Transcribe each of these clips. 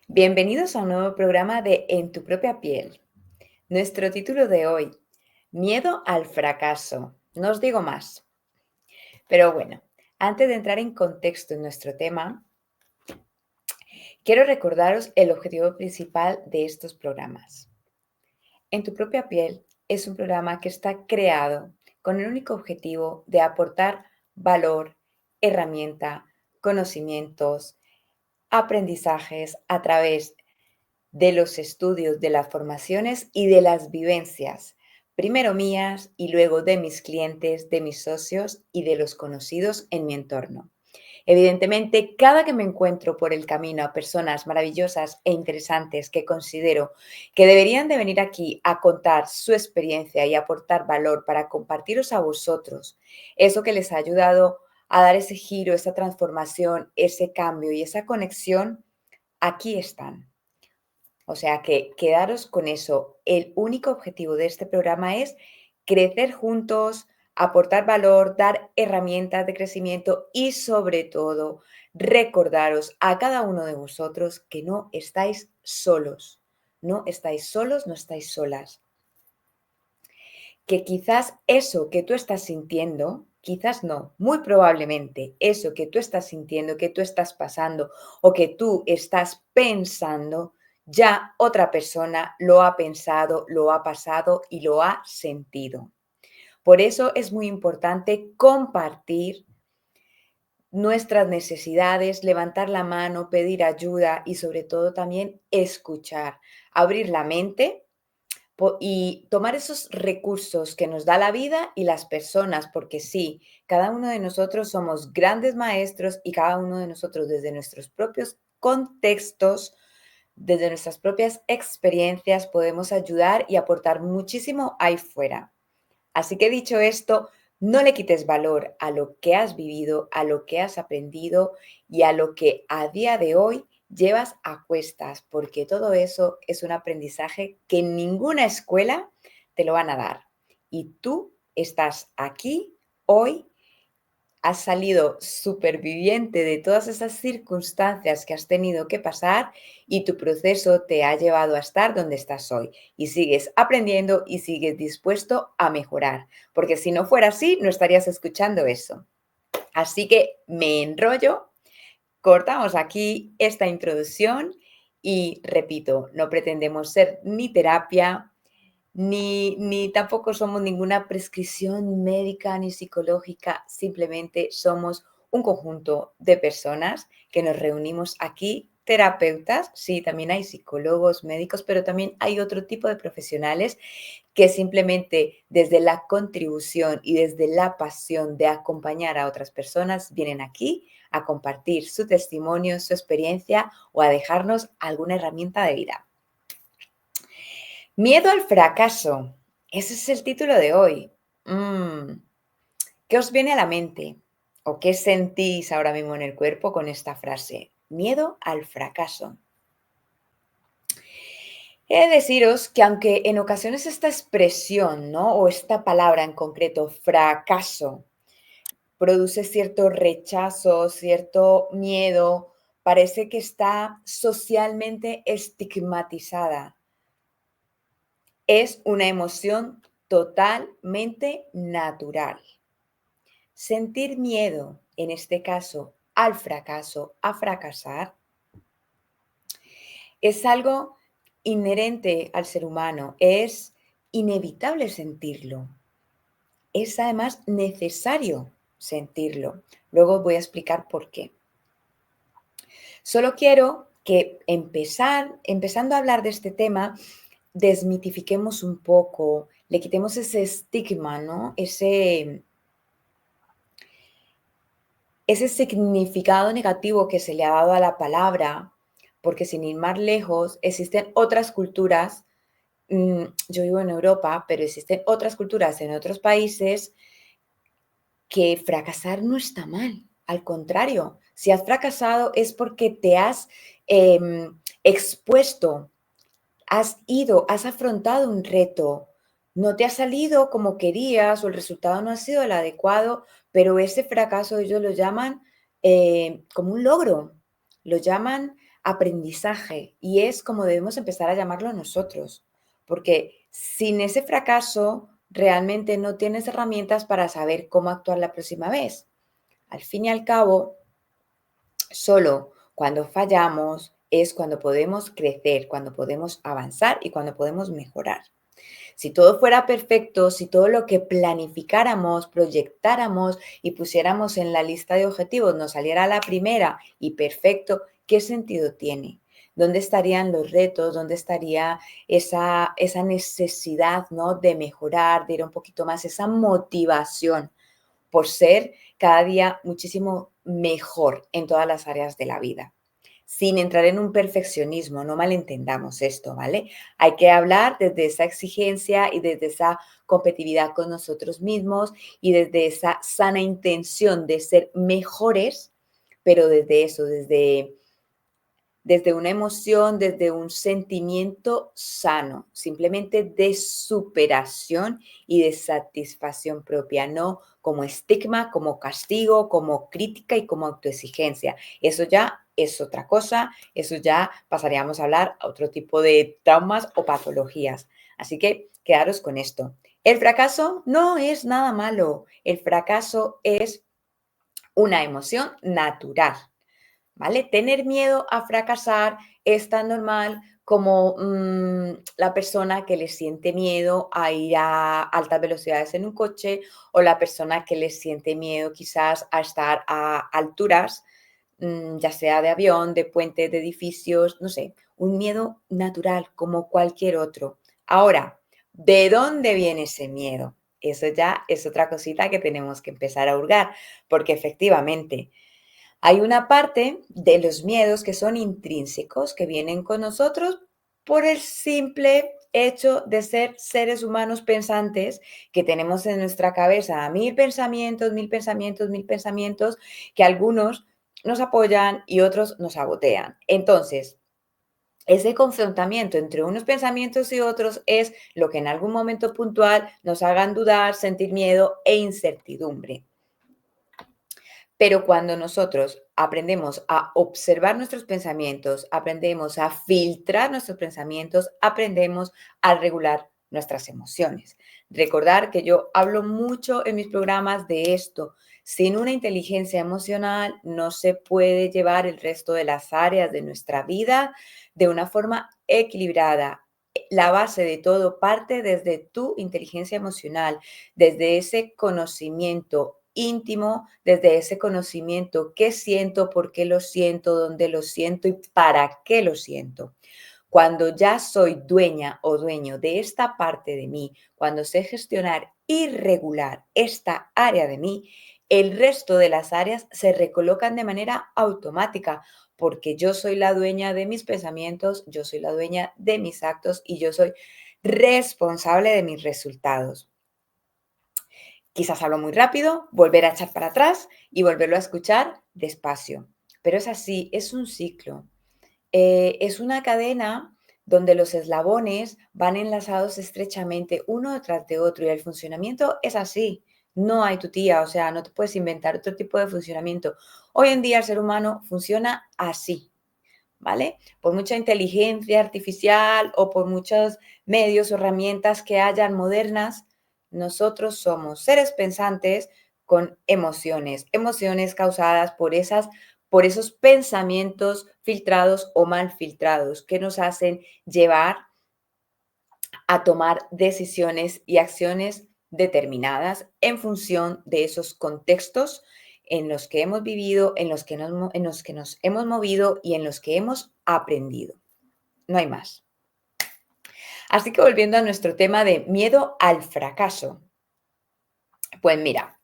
Bienvenidos a un nuevo programa de En tu propia piel. Nuestro título de hoy, Miedo al fracaso. No os digo más. Pero bueno, antes de entrar en contexto en nuestro tema, quiero recordaros el objetivo principal de estos programas. En tu propia piel es un programa que está creado con el único objetivo de aportar valor, herramienta, conocimientos, aprendizajes a través de los estudios, de las formaciones y de las vivencias, primero mías y luego de mis clientes, de mis socios y de los conocidos en mi entorno. Evidentemente, cada que me encuentro por el camino a personas maravillosas e interesantes que considero que deberían de venir aquí a contar su experiencia y aportar valor para compartiros a vosotros eso que les ha ayudado a dar ese giro, esa transformación, ese cambio y esa conexión, aquí están. O sea que quedaros con eso. El único objetivo de este programa es crecer juntos, aportar valor, dar herramientas de crecimiento y sobre todo recordaros a cada uno de vosotros que no estáis solos. No estáis solos, no estáis solas. Que quizás eso que tú estás sintiendo, quizás no, muy probablemente eso que tú estás sintiendo, que tú estás pasando o que tú estás pensando, ya otra persona lo ha pensado, lo ha pasado y lo ha sentido. Por eso es muy importante compartir nuestras necesidades, levantar la mano, pedir ayuda y sobre todo también escuchar, abrir la mente y tomar esos recursos que nos da la vida y las personas, porque sí, cada uno de nosotros somos grandes maestros y cada uno de nosotros desde nuestros propios contextos, desde nuestras propias experiencias, podemos ayudar y aportar muchísimo ahí fuera. Así que dicho esto, no le quites valor a lo que has vivido, a lo que has aprendido y a lo que a día de hoy llevas a cuestas, porque todo eso es un aprendizaje que en ninguna escuela te lo van a dar. Y tú estás aquí hoy, has salido superviviente de todas esas circunstancias que has tenido que pasar y tu proceso te ha llevado a estar donde estás hoy y sigues aprendiendo y sigues dispuesto a mejorar, porque si no fuera así, no estarías escuchando eso. Así que me enrollo, cortamos aquí esta introducción y repito, no pretendemos ser ni terapia, ni tampoco somos ninguna prescripción médica ni psicológica, simplemente somos un conjunto de personas que nos reunimos aquí, terapeutas, sí, también hay psicólogos, médicos, pero también hay otro tipo de profesionales que simplemente desde la contribución y desde la pasión de acompañar a otras personas vienen aquí a compartir su testimonio, su experiencia o a dejarnos alguna herramienta de vida. Miedo al fracaso. Ese es el título de hoy. ¿Qué os viene a la mente? ¿O qué sentís ahora mismo en el cuerpo con esta frase? Miedo al fracaso. He de deciros que aunque en ocasiones esta expresión, ¿no? O esta palabra en concreto, fracaso, produce cierto rechazo, cierto miedo, parece que está socialmente estigmatizada. Es una emoción totalmente natural. Sentir miedo, en este caso al fracaso, a fracasar, es algo inherente al ser humano, es inevitable sentirlo, es además necesario sentirlo. Luego voy a explicar por qué. Solo quiero que empezando a hablar de este tema, desmitifiquemos un poco, le quitemos ese estigma, ¿no? Ese significado negativo que se le ha dado a la palabra, porque sin ir más lejos, existen otras culturas, yo vivo en Europa, pero existen otras culturas en otros países que fracasar no está mal, al contrario, si has fracasado es porque te has expuesto, has afrontado un reto, no te ha salido como querías o el resultado no ha sido el adecuado, pero ese fracaso ellos lo llaman como un logro. lo llaman aprendizaje y es como debemos empezar a llamarlo nosotros, porque sin ese fracaso realmente no tienes herramientas para saber cómo actuar la próxima vez. Al fin y al cabo, solo cuando fallamos es cuando podemos crecer, cuando podemos avanzar y cuando podemos mejorar. Si todo fuera perfecto, si todo lo que planificáramos, proyectáramos y pusiéramos en la lista de objetivos nos saliera a la primera y perfecto, ¿qué sentido tiene? ¿Dónde estarían los retos? ¿Dónde estaría esa necesidad, ¿no?, de mejorar, de ir un poquito más, esa motivación por ser cada día muchísimo mejor en todas las áreas de la vida? Sin entrar en un perfeccionismo, no malentendamos esto, ¿vale? Hay que hablar desde esa exigencia y desde esa competitividad con nosotros mismos y desde esa sana intención de ser mejores, pero desde eso, desde una emoción, desde un sentimiento sano, simplemente de superación y de satisfacción propia, no como estigma, como castigo, como crítica y como autoexigencia. Eso ya es otra cosa, eso ya pasaríamos a hablar a otro tipo de traumas o patologías. Así que quedaros con esto. El fracaso no es nada malo, el fracaso es una emoción natural. ¿Vale? Tener miedo a fracasar es tan normal como la persona que le siente miedo a ir a altas velocidades en un coche o la persona que le siente miedo quizás a estar a alturas, ya sea de avión, de puentes, de edificios, no sé, un miedo natural como cualquier otro. Ahora, ¿de dónde viene ese miedo? Eso ya es otra cosita que tenemos que empezar a hurgar, porque efectivamente, hay una parte de los miedos que son intrínsecos, que vienen con nosotros por el simple hecho de ser seres humanos pensantes, que tenemos en nuestra cabeza mil pensamientos, mil pensamientos, mil pensamientos, que algunos nos apoyan y otros nos sabotean. Entonces, ese confrontamiento entre unos pensamientos y otros es lo que en algún momento puntual nos hagan dudar, sentir miedo e incertidumbre. Pero cuando nosotros aprendemos a observar nuestros pensamientos, aprendemos a filtrar nuestros pensamientos, aprendemos a regular nuestras emociones. Recordar que yo hablo mucho en mis programas de esto. Sin una inteligencia emocional no se puede llevar el resto de las áreas de nuestra vida de una forma equilibrada. La base de todo parte desde tu inteligencia emocional, desde ese conocimiento íntimo, desde ese conocimiento, qué siento, por qué lo siento, dónde lo siento y para qué lo siento. Cuando ya soy dueña o dueño de esta parte de mí, cuando sé gestionar y regular esta área de mí, el resto de las áreas se recolocan de manera automática, porque yo soy la dueña de mis pensamientos, yo soy la dueña de mis actos y yo soy responsable de mis resultados. Quizás hablo muy rápido, volver a echar para atrás y volverlo a escuchar despacio. Pero es así, es un ciclo. Es una cadena donde los eslabones van enlazados estrechamente uno detrás de otro y el funcionamiento es así. No hay tu tía, o sea, no te puedes inventar otro tipo de funcionamiento. Hoy en día el ser humano funciona así, ¿vale? Por mucha inteligencia artificial o por muchos medios o herramientas que hayan modernas, nosotros somos seres pensantes con emociones, emociones causadas por esos pensamientos filtrados o mal filtrados que nos hacen llevar a tomar decisiones y acciones determinadas en función de esos contextos en los que hemos vivido, en los que nos hemos movido y en los que hemos aprendido. No hay más. Así que volviendo a nuestro tema de miedo al fracaso. Pues mira,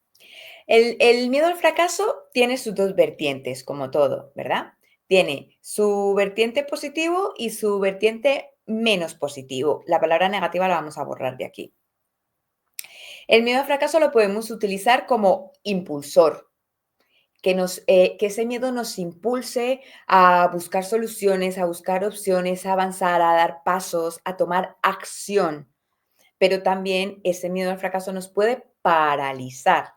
el miedo al fracaso tiene sus dos vertientes, como todo, ¿verdad? Tiene su vertiente positivo y su vertiente menos positivo. La palabra negativa la vamos a borrar de aquí. El miedo al fracaso lo podemos utilizar como impulsor, que ese miedo nos impulse a buscar soluciones, a buscar opciones, a avanzar, a dar pasos, a tomar acción. Pero también ese miedo al fracaso nos puede paralizar,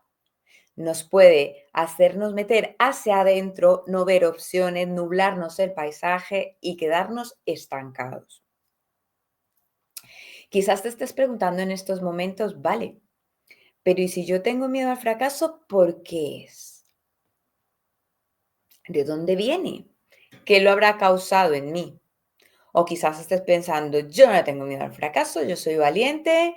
nos puede hacernos meter hacia adentro, no ver opciones, nublarnos el paisaje y quedarnos estancados. Quizás te estés preguntando en estos momentos, vale, pero ¿y si yo tengo miedo al fracaso, por qué es? ¿De dónde viene? ¿Qué lo habrá causado en mí? O quizás estés pensando, yo no tengo miedo al fracaso, yo soy valiente,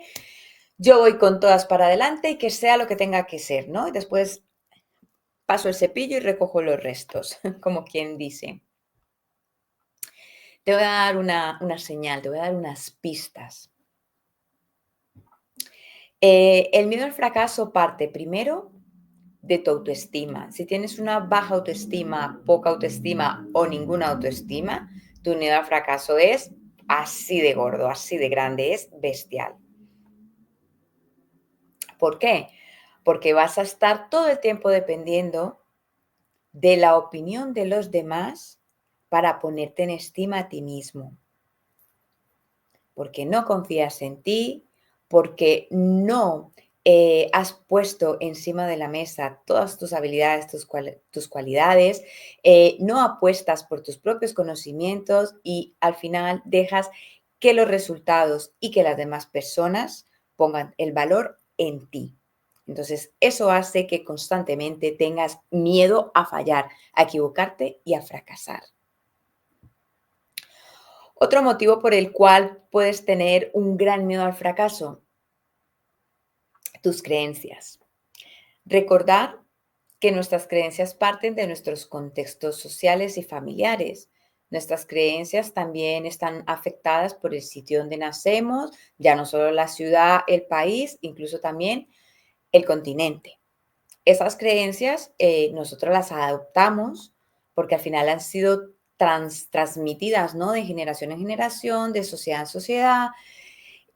yo voy con todas para adelante y que sea lo que tenga que ser, ¿no? Y después paso el cepillo y recojo los restos, como quien dice. Te voy a dar una señal, te voy a dar unas pistas. El miedo al fracaso parte primero de tu autoestima. Si tienes una baja autoestima, poca autoestima o ninguna autoestima, tu miedo al fracaso es así de gordo, así de grande, es bestial. ¿Por qué? Porque vas a estar todo el tiempo dependiendo de la opinión de los demás para ponerte en estima a ti mismo. Porque no confías en ti, porque no has puesto encima de la mesa todas tus habilidades, tus cualidades, no apuestas por tus propios conocimientos y al final dejas que los resultados y que las demás personas pongan el valor en ti. Entonces, eso hace que constantemente tengas miedo a fallar, a equivocarte y a fracasar. Otro motivo por el cual puedes tener un gran miedo al fracaso, tus creencias. Recordar que nuestras creencias parten de nuestros contextos sociales y familiares. Nuestras creencias también están afectadas por el sitio donde nacemos, ya no solo la ciudad, el país, incluso también el continente. Esas creencias nosotros las adoptamos porque al final han sido transmitidas, ¿no? De generación en generación, de sociedad en sociedad,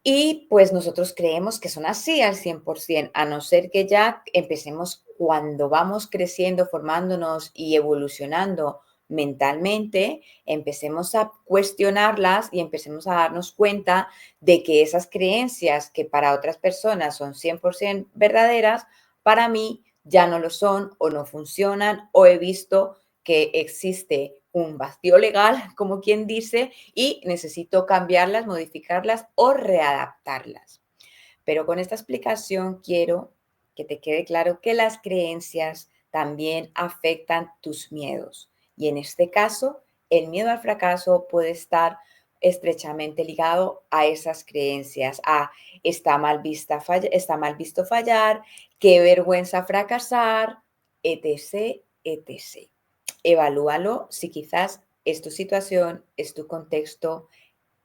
y pues nosotros creemos que son así al 100%, a no ser que ya empecemos cuando vamos creciendo, formándonos y evolucionando mentalmente, empecemos a cuestionarlas y empecemos a darnos cuenta de que esas creencias que para otras personas son 100% verdaderas, para mí ya no lo son o no funcionan o he visto que existe un vacío legal, como quien dice, y necesito cambiarlas, modificarlas o readaptarlas. Pero con esta explicación quiero que te quede claro que las creencias también afectan tus miedos. Y en este caso, el miedo al fracaso puede estar estrechamente ligado a esas creencias, a está mal visto fallar, qué vergüenza fracasar, etc, etc. Evalúalo si quizás es tu situación, es tu contexto,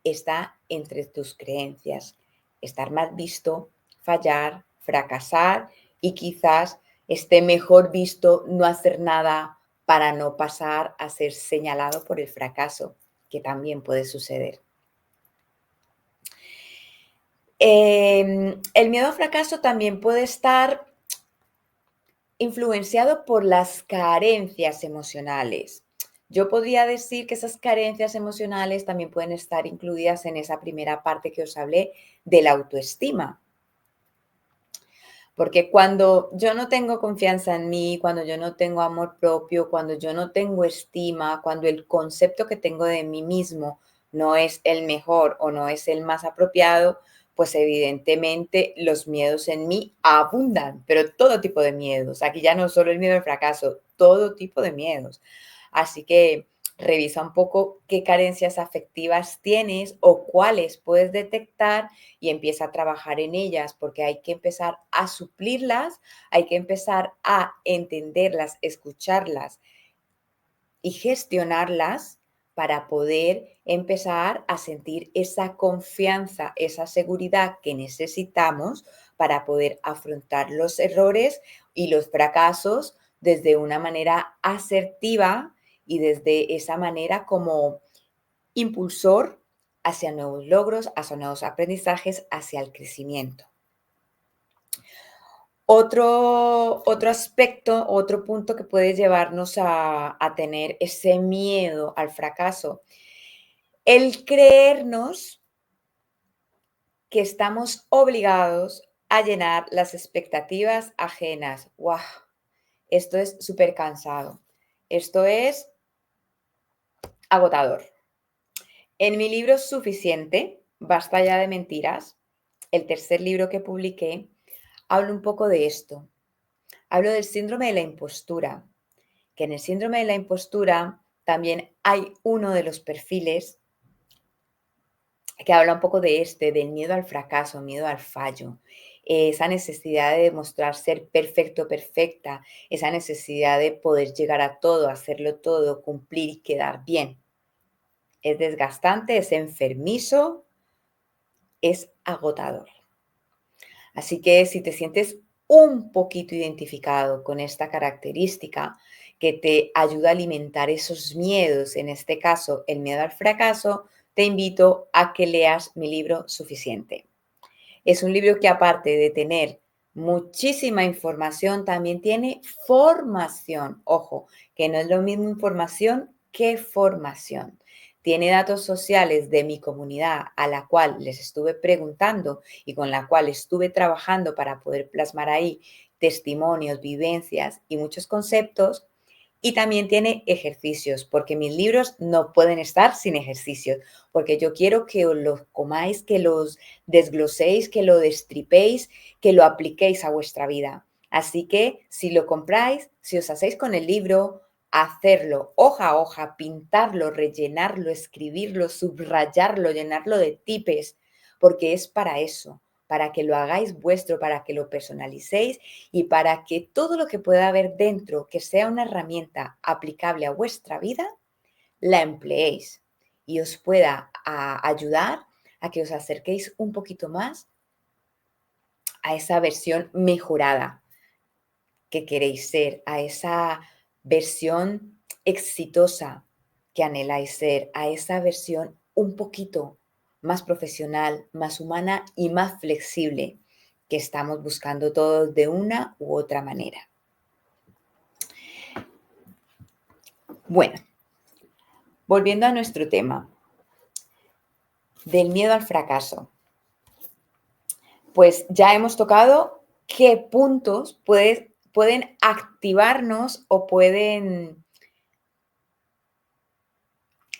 está entre tus creencias. Estar mal visto, fallar, fracasar y quizás esté mejor visto no hacer nada para no pasar a ser señalado por el fracaso, que también puede suceder. El miedo al fracaso también puede estar influenciado por las carencias emocionales. Yo podría decir que esas carencias emocionales también pueden estar incluidas en esa primera parte que os hablé de la autoestima. Porque cuando yo no tengo confianza en mí, cuando yo no tengo amor propio, cuando yo no tengo estima, cuando el concepto que tengo de mí mismo no es el mejor o no es el más apropiado, pues evidentemente los miedos en mí abundan, pero todo tipo de miedos. Aquí ya no solo el miedo al fracaso, todo tipo de miedos. Así que revisa un poco qué carencias afectivas tienes o cuáles puedes detectar y empieza a trabajar en ellas, porque hay que empezar a suplirlas, hay que empezar a entenderlas, escucharlas y gestionarlas para poder empezar a sentir esa confianza, esa seguridad que necesitamos para poder afrontar los errores y los fracasos desde una manera asertiva y desde esa manera como impulsor hacia nuevos logros, hacia nuevos aprendizajes, hacia el crecimiento. Otro aspecto, otro punto que puede llevarnos a tener ese miedo al fracaso, el creernos que estamos obligados a llenar las expectativas ajenas. ¡Guau! esto es súper cansado, esto es agotador. En mi libro Suficiente, Basta ya de mentiras, el tercer libro que publiqué, hablo un poco de esto. Hablo del síndrome de la impostura, que en el síndrome de la impostura también hay uno de los perfiles que habla un poco de del miedo al fracaso, miedo al fallo, esa necesidad de demostrar ser perfecto, perfecta, esa necesidad de poder llegar a todo, hacerlo todo, cumplir y quedar bien. Es desgastante, es enfermizo, es agotador. Así que si te sientes un poquito identificado con esta característica que te ayuda a alimentar esos miedos, en este caso el miedo al fracaso, te invito a que leas mi libro Suficiente. Es un libro que aparte de tener muchísima información, también tiene formación. Ojo, que no es lo mismo información que formación. Tiene datos sociales de mi comunidad a la cual les estuve preguntando y con la cual estuve trabajando para poder plasmar ahí testimonios, vivencias y muchos conceptos. Y también tiene ejercicios, porque mis libros no pueden estar sin ejercicios, porque yo quiero que os los comáis, que los desgloséis, que lo destripéis, que lo apliquéis a vuestra vida. Así que si lo compráis, si os hacéis con el libro, hacerlo hoja a hoja, pintarlo, rellenarlo, escribirlo, subrayarlo, llenarlo de tipes, porque es para eso, para que lo hagáis vuestro, para que lo personalicéis y para que todo lo que pueda haber dentro, que sea una herramienta aplicable a vuestra vida, la empleéis y os pueda ayudar a que os acerquéis un poquito más a esa versión mejorada que queréis ser, a esa versión exitosa que anheláis ser, a esa versión un poquito más profesional, más humana y más flexible que estamos buscando todos de una u otra manera. Bueno, volviendo a nuestro tema del miedo al fracaso, pues ya hemos tocado qué puntos pueden activarnos o pueden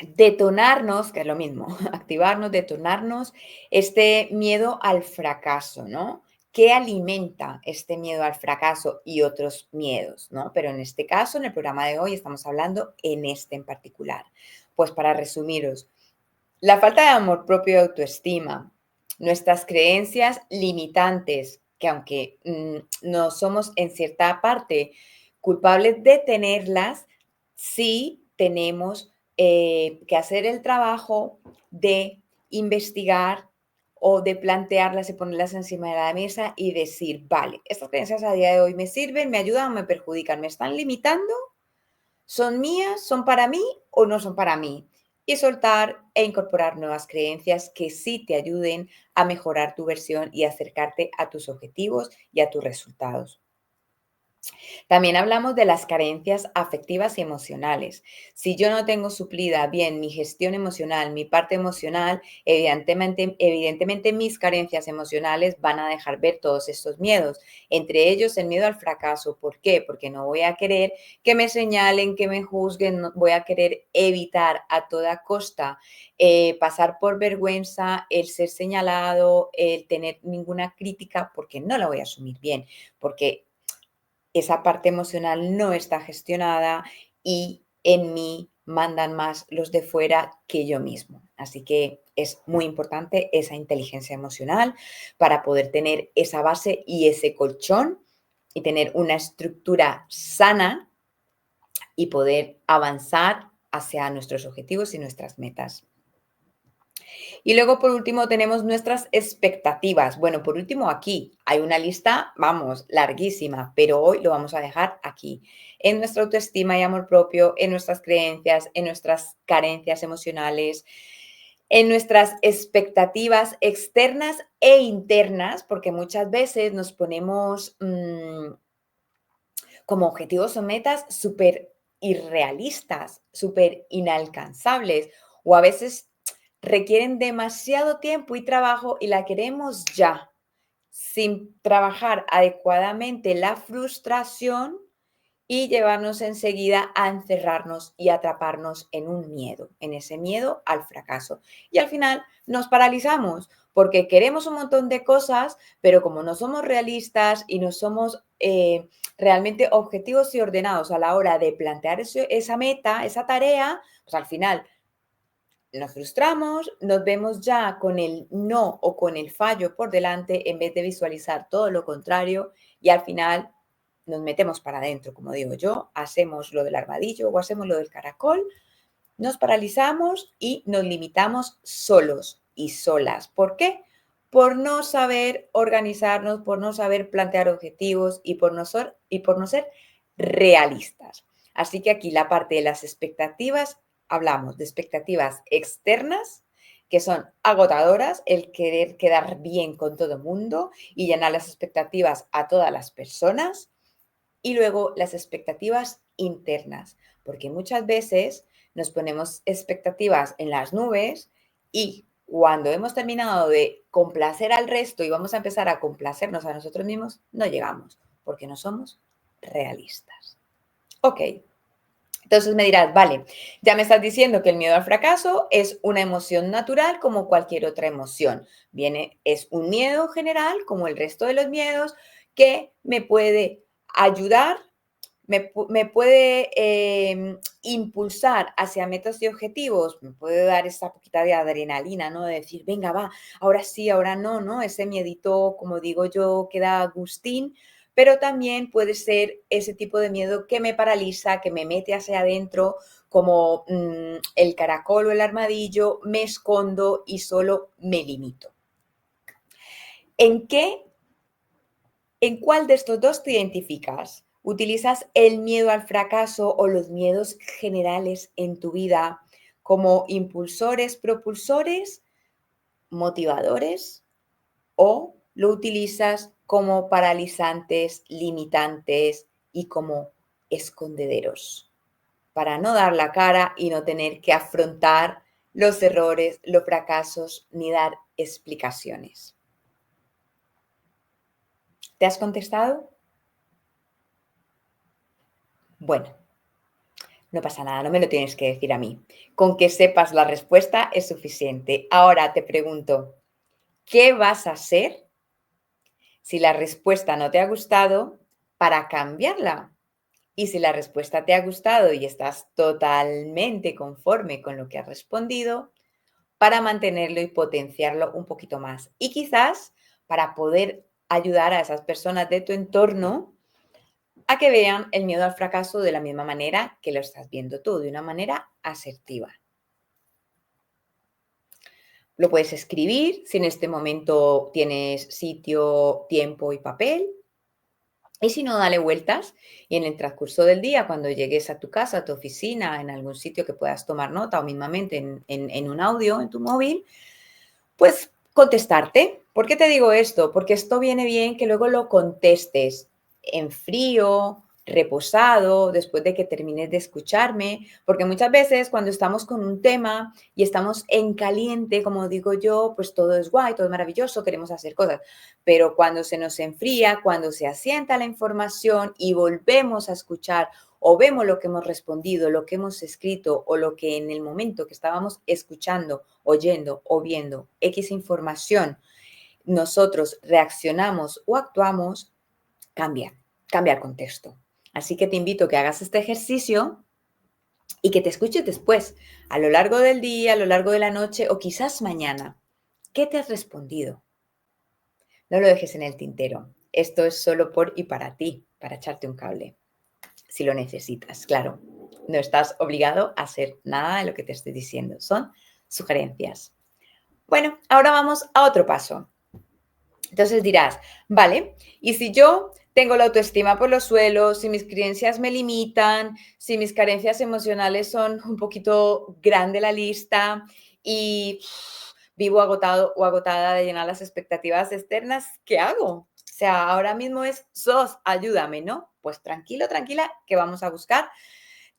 detonarnos, que es lo mismo, activarnos, detonarnos este miedo al fracaso, ¿no? ¿Qué alimenta este miedo al fracaso y otros miedos, ¿no? Pero en este caso, en el programa de hoy, estamos hablando en este en particular. Pues para resumiros, la falta de amor propio y autoestima, nuestras creencias limitantes, que aunque no somos en cierta parte culpables de tenerlas, sí tenemos que hacer el trabajo de investigar o de plantearlas y ponerlas encima de la mesa y decir, vale, estas creencias a día de hoy me sirven, me ayudan o me perjudican, me están limitando, son mías, son para mí o no son para mí. Y soltar e incorporar nuevas creencias que sí te ayuden a mejorar tu versión y acercarte a tus objetivos y a tus resultados. También hablamos de las carencias afectivas y emocionales. Si yo no tengo suplida bien mi gestión emocional, mi parte emocional, evidentemente mis carencias emocionales van a dejar ver todos estos miedos, entre ellos el miedo al fracaso. ¿Por qué? Porque no voy a querer que me señalen, que me juzguen, no, voy a querer evitar a toda costa pasar por vergüenza, el ser señalado, el tener ninguna crítica, porque no la voy a asumir bien, porque esa parte emocional no está gestionada y en mí mandan más los de fuera que yo mismo. Así que es muy importante esa inteligencia emocional para poder tener esa base y ese colchón y tener una estructura sana y poder avanzar hacia nuestros objetivos y nuestras metas. Y luego, por último, tenemos nuestras expectativas. Bueno, por último, aquí hay una lista, vamos, larguísima, pero hoy lo vamos a dejar aquí. En nuestra autoestima y amor propio, en nuestras creencias, en nuestras carencias emocionales, en nuestras expectativas externas e internas, porque muchas veces nos ponemos como objetivos o metas súper irrealistas, súper inalcanzables, o a veces requieren demasiado tiempo y trabajo y la queremos ya, sin trabajar adecuadamente la frustración y llevarnos enseguida a encerrarnos y atraparnos en un miedo, en ese miedo al fracaso. Y al final nos paralizamos porque queremos un montón de cosas, pero como no somos realistas y no somos realmente objetivos y ordenados a la hora de plantear esa meta, esa tarea, pues al final nos frustramos, nos vemos ya con el no o con el fallo por delante en vez de visualizar todo lo contrario y al final nos metemos para adentro, como digo yo, hacemos lo del armadillo o hacemos lo del caracol, nos paralizamos y nos limitamos solos y solas. ¿Por qué? Por no saber organizarnos, por no saber plantear objetivos y por no ser realistas. Así que aquí la parte de las expectativas, hablamos de expectativas externas, que son agotadoras, el querer quedar bien con todo el mundo y llenar las expectativas a todas las personas. Y luego las expectativas internas, porque muchas veces nos ponemos expectativas en las nubes y cuando hemos terminado de complacer al resto y vamos a empezar a complacernos a nosotros mismos, no llegamos, porque no somos realistas. Ok, entonces me dirás, vale, ya me estás diciendo que el miedo al fracaso es una emoción natural como cualquier otra emoción. Es un miedo general, como el resto de los miedos, que me puede ayudar, me puede impulsar hacia metas y objetivos, me puede dar esa poquita de adrenalina, ¿no? De decir, venga, va, ahora sí, ahora no, ¿no? Ese miedito, como digo yo, que da gustín, pero también puede ser ese tipo de miedo que me paraliza, que me mete hacia adentro, como el caracol o el armadillo, me escondo y solo me limito. ¿En qué ¿En cuál de estos dos te identificas? ¿Utilizas el miedo al fracaso o los miedos generales en tu vida como impulsores, propulsores, motivadores o lo utilizas como paralizantes, limitantes y como escondederos para no dar la cara y no tener que afrontar los errores, los fracasos ni dar explicaciones? ¿Te has contestado? Bueno, no pasa nada, no me lo tienes que decir a mí. Con que sepas la respuesta es suficiente. Ahora te pregunto, ¿qué vas a hacer si la respuesta no te ha gustado para cambiarla? Y si la respuesta te ha gustado y estás totalmente conforme con lo que has respondido, para mantenerlo y potenciarlo un poquito más. Y quizás para poder ayudar a esas personas de tu entorno a que vean el miedo al fracaso de la misma manera que lo estás viendo tú, de una manera asertiva. Lo puedes escribir si en este momento tienes sitio, tiempo y papel. Y si no, dale vueltas y en el transcurso del día, cuando llegues a tu casa, a tu oficina, en algún sitio que puedas tomar nota o mismamente en un audio en tu móvil, pues contestarte. ¿Por qué te digo esto? Porque esto viene bien que luego lo contestes en frío, reposado, después de que termines de escucharme, porque muchas veces cuando estamos con un tema y estamos en caliente, como digo yo, pues todo es guay, todo es maravilloso, queremos hacer cosas, pero cuando se nos enfría, cuando se asienta la información y volvemos a escuchar o vemos lo que hemos respondido, lo que hemos escrito o lo que en el momento que estábamos escuchando, oyendo o viendo X información, nosotros reaccionamos o actuamos, cambia el contexto. Así que te invito a que hagas este ejercicio y que te escuches después, a lo largo del día, a lo largo de la noche o quizás mañana. ¿Qué te has respondido? No lo dejes en el tintero. Esto es solo por y para ti, para echarte un cable. Si lo necesitas, claro. No estás obligado a hacer nada de lo que te estoy diciendo. Son sugerencias. Bueno, ahora vamos a otro paso. Entonces dirás, vale, y si yo tengo la autoestima por los suelos, si mis creencias me limitan, si mis carencias emocionales son un poquito grande la lista y vivo agotado o agotada de llenar las expectativas externas, ¿qué hago? O sea, ahora mismo es, ayúdame, ¿no? Pues tranquilo, tranquila, que vamos a buscar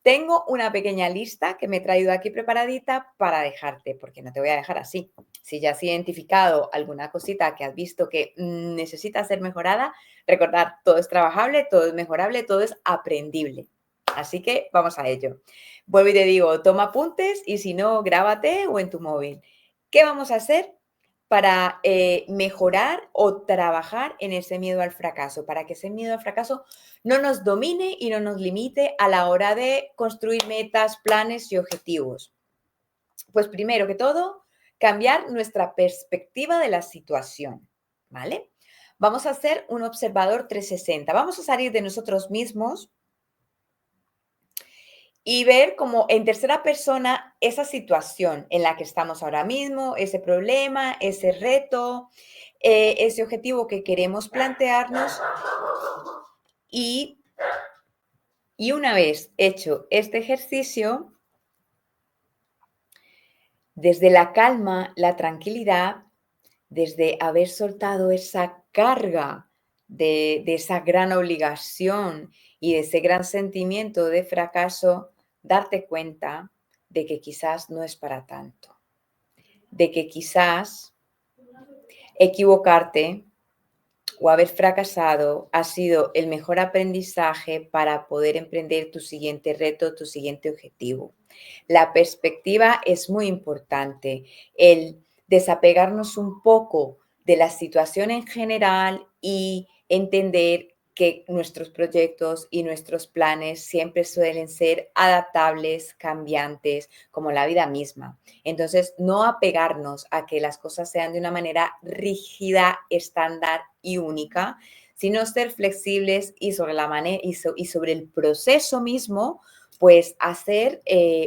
Tengo una pequeña lista que me he traído aquí preparadita para dejarte, porque no te voy a dejar así. Si ya has identificado alguna cosita que has visto que necesita ser mejorada, recordad, todo es trabajable, todo es mejorable, todo es aprendible. Así que vamos a ello. Vuelvo y te digo, toma apuntes y si no, grábate o en tu móvil. ¿Qué vamos a hacer para mejorar o trabajar en ese miedo al fracaso? Para que ese miedo al fracaso no nos domine y no nos limite a la hora de construir metas, planes y objetivos. Pues primero que todo, cambiar nuestra perspectiva de la situación, ¿vale? Vamos a hacer un observador 360. Vamos a salir de nosotros mismos y ver como en tercera persona esa situación en la que estamos ahora mismo, ese problema, ese reto, ese objetivo que queremos plantearnos y, y una vez hecho este ejercicio, desde la calma, la tranquilidad, desde haber soltado esa carga de esa gran obligación y de ese gran sentimiento de fracaso, darte cuenta de que quizás no es para tanto, de que quizás equivocarte o haber fracasado ha sido el mejor aprendizaje para poder emprender tu siguiente reto, tu siguiente objetivo. La perspectiva es muy importante, el desapegarnos un poco de la situación en general y entender que nuestros proyectos y nuestros planes siempre suelen ser adaptables, cambiantes, como la vida misma. Entonces, no apegarnos a que las cosas sean de una manera rígida, estándar y única, sino ser flexibles y sobre la manera y sobre el proceso mismo, pues hacer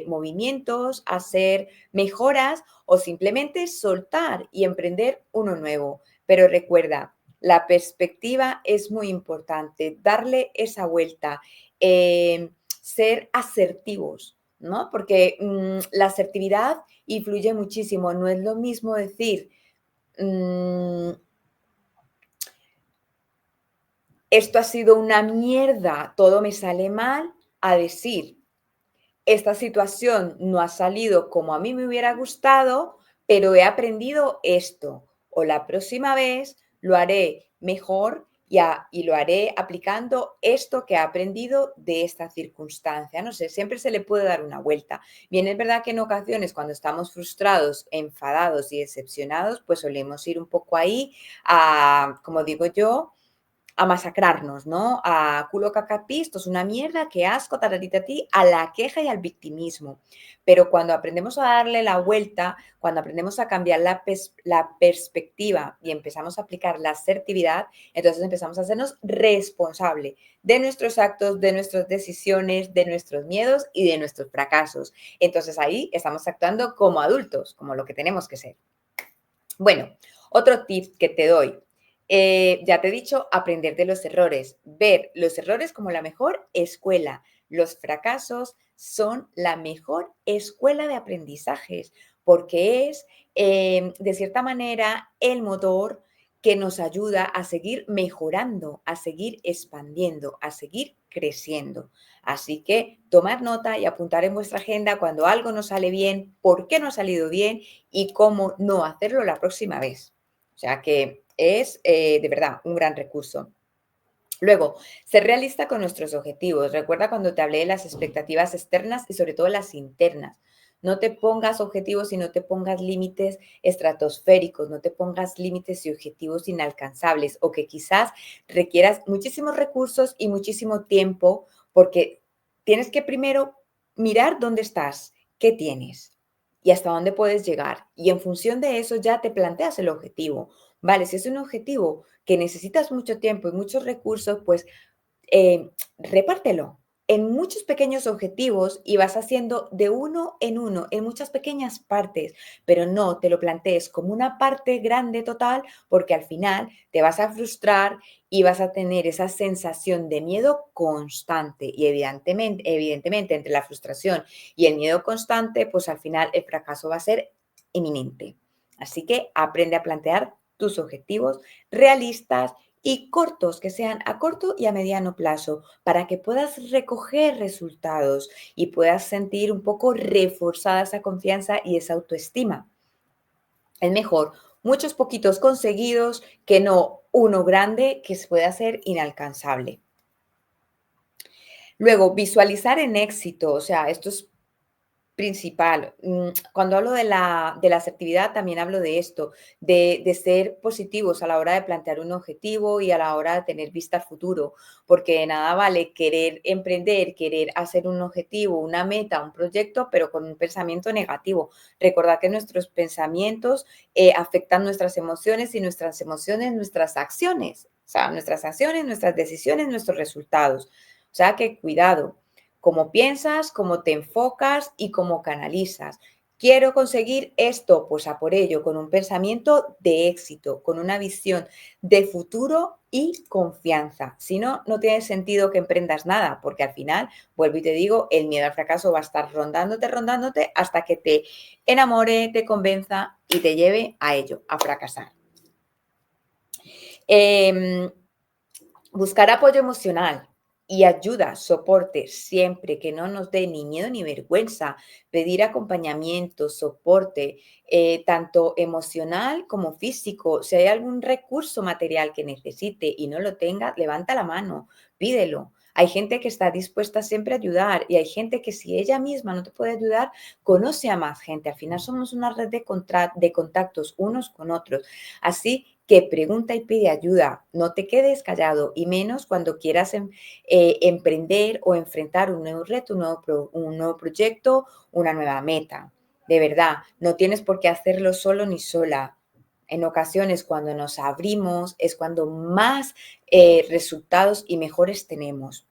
movimientos, hacer mejoras o simplemente soltar y emprender uno nuevo. Pero recuerda, la perspectiva es muy importante, darle esa vuelta, ser asertivos, ¿no? Porque la asertividad influye muchísimo. No es lo mismo decir, esto ha sido una mierda, todo me sale mal, a decir, esta situación no ha salido como a mí me hubiera gustado, pero he aprendido esto. O la próxima vez lo haré mejor y lo haré aplicando esto que he aprendido de esta circunstancia. No sé, siempre se le puede dar una vuelta. Bien, es verdad que en ocasiones cuando estamos frustrados, enfadados y decepcionados, pues solemos ir un poco ahí a, como digo yo, a masacrarnos, ¿no? A culo cacapi, esto es una mierda, qué asco, ti, a la queja y al victimismo. Pero cuando aprendemos a darle la vuelta, cuando aprendemos a cambiar la perspectiva y empezamos a aplicar la asertividad, entonces empezamos a hacernos responsable de nuestros actos, de nuestras decisiones, de nuestros miedos y de nuestros fracasos. Entonces ahí estamos actuando como adultos, como lo que tenemos que ser. Bueno, otro tip que te doy. Ya te he dicho, aprender de los errores, ver los errores como la mejor escuela. Los fracasos son la mejor escuela de aprendizajes porque es, de cierta manera, el motor que nos ayuda a seguir mejorando, a seguir expandiendo, a seguir creciendo. Así que tomar nota y apuntar en vuestra agenda cuando algo no sale bien, por qué no ha salido bien y cómo no hacerlo la próxima vez. O sea que es de verdad un gran recurso. Luego, ser realista con nuestros objetivos. Recuerda cuando te hablé de las expectativas externas y sobre todo las internas. No te pongas objetivos y no te pongas límites estratosféricos, no te pongas límites y objetivos inalcanzables o que quizás requieras muchísimos recursos y muchísimo tiempo porque tienes que primero mirar dónde estás, qué tienes y hasta dónde puedes llegar. Y en función de eso ya te planteas el objetivo. Vale, si es un objetivo que necesitas mucho tiempo y muchos recursos, pues repártelo en muchos pequeños objetivos y vas haciendo de uno, en muchas pequeñas partes, pero no te lo plantees como una parte grande total porque al final te vas a frustrar y vas a tener esa sensación de miedo constante y evidentemente entre la frustración y el miedo constante, pues al final el fracaso va a ser inminente. Así que aprende a plantear tus objetivos realistas y cortos, que sean a corto y a mediano plazo, para que puedas recoger resultados y puedas sentir un poco reforzada esa confianza y esa autoestima. Es mejor muchos poquitos conseguidos que no uno grande que se puede hacer inalcanzable. Luego, visualizar en éxito, o sea, esto es principal. Cuando hablo de la asertividad, también hablo de esto, de ser positivos a la hora de plantear un objetivo y a la hora de tener vista al futuro, porque de nada vale querer emprender, querer hacer un objetivo, una meta, un proyecto, pero con un pensamiento negativo. Recordad que nuestros pensamientos afectan nuestras emociones y nuestras emociones, nuestras acciones. O sea, nuestras acciones, nuestras decisiones, nuestros resultados. O sea que cuidado cómo piensas, cómo te enfocas y cómo canalizas. Quiero conseguir esto, pues a por ello, con un pensamiento de éxito, con una visión de futuro y confianza. Si no, no tiene sentido que emprendas nada, porque al final, vuelvo y te digo, el miedo al fracaso va a estar rondándote hasta que te enamore, te convenza y te lleve a ello, a fracasar. Buscar apoyo emocional y ayuda, soporte, siempre que no nos dé ni miedo ni vergüenza, pedir acompañamiento, soporte, tanto emocional como físico. Si hay algún recurso material que necesite y no lo tenga, levanta la mano, pídelo. Hay gente que está dispuesta siempre a ayudar y hay gente que si ella misma no te puede ayudar, conoce a más gente. Al final somos una red de contactos unos con otros. Así que pregunta y pide ayuda, no te quedes callado y menos cuando quieras emprender o enfrentar un nuevo reto, un nuevo proyecto, una nueva meta. De verdad, no tienes por qué hacerlo solo ni sola. En ocasiones cuando nos abrimos es cuando más resultados y mejores tenemos.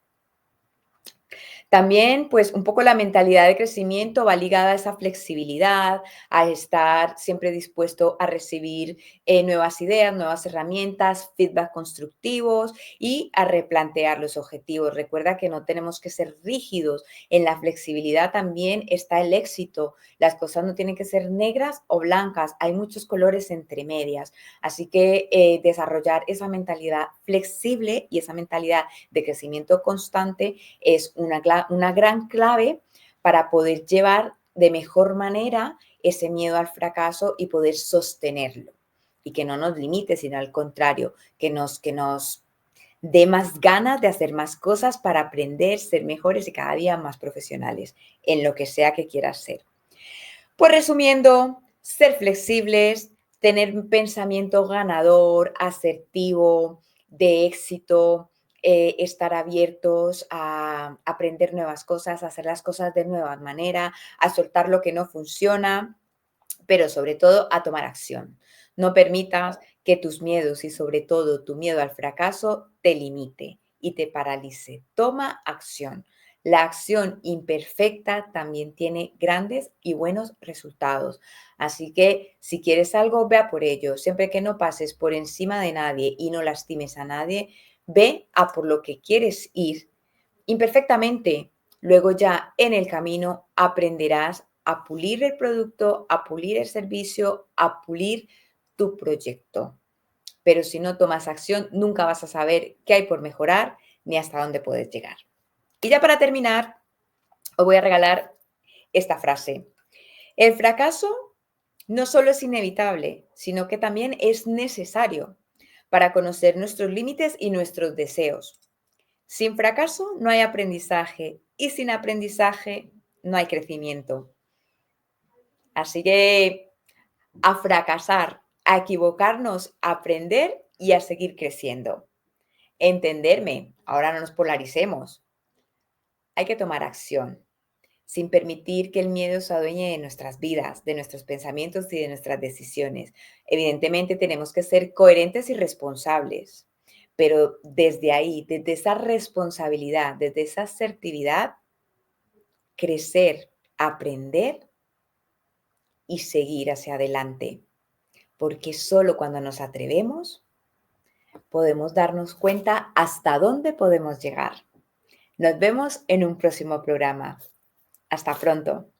También, pues, un poco la mentalidad de crecimiento va ligada a esa flexibilidad, a estar siempre dispuesto a recibir nuevas ideas, nuevas herramientas, feedback constructivos y a replantear los objetivos. Recuerda que no tenemos que ser rígidos. En la flexibilidad también está el éxito. Las cosas no tienen que ser negras o blancas. Hay muchos colores entre medias. Así que desarrollar esa mentalidad flexible y esa mentalidad de crecimiento constante es una gran clave para poder llevar de mejor manera ese miedo al fracaso y poder sostenerlo. Y que no nos limite, sino al contrario, que nos dé más ganas de hacer más cosas para aprender, ser mejores y cada día más profesionales en lo que sea que quieras ser. Pues resumiendo, ser flexibles, tener un pensamiento ganador, asertivo, de éxito, estar abiertos a aprender nuevas cosas, a hacer las cosas de nueva manera, a soltar lo que no funciona, pero sobre todo a tomar acción. No permitas que tus miedos y sobre todo tu miedo al fracaso te limite y te paralice. Toma acción. La acción imperfecta también tiene grandes y buenos resultados. Así que si quieres algo, ve a por ello. Siempre que no pases por encima de nadie y no lastimes a nadie, ve a por lo que quieres ir imperfectamente. Luego ya en el camino aprenderás a pulir el producto, a pulir el servicio, a pulir tu proyecto. Pero si no tomas acción, nunca vas a saber qué hay por mejorar ni hasta dónde puedes llegar. Y ya para terminar, os voy a regalar esta frase. El fracaso no solo es inevitable, sino que también es necesario para conocer nuestros límites y nuestros deseos. Sin fracaso no hay aprendizaje y sin aprendizaje no hay crecimiento. Así que a fracasar, a equivocarnos, a aprender y a seguir creciendo. Entenderme, ahora no nos polaricemos. Hay que tomar acción sin permitir que el miedo se adueñe de nuestras vidas, de nuestros pensamientos y de nuestras decisiones. Evidentemente tenemos que ser coherentes y responsables, pero desde ahí, desde esa responsabilidad, desde esa asertividad, crecer, aprender y seguir hacia adelante. Porque solo cuando nos atrevemos podemos darnos cuenta hasta dónde podemos llegar. Nos vemos en un próximo programa. Hasta pronto.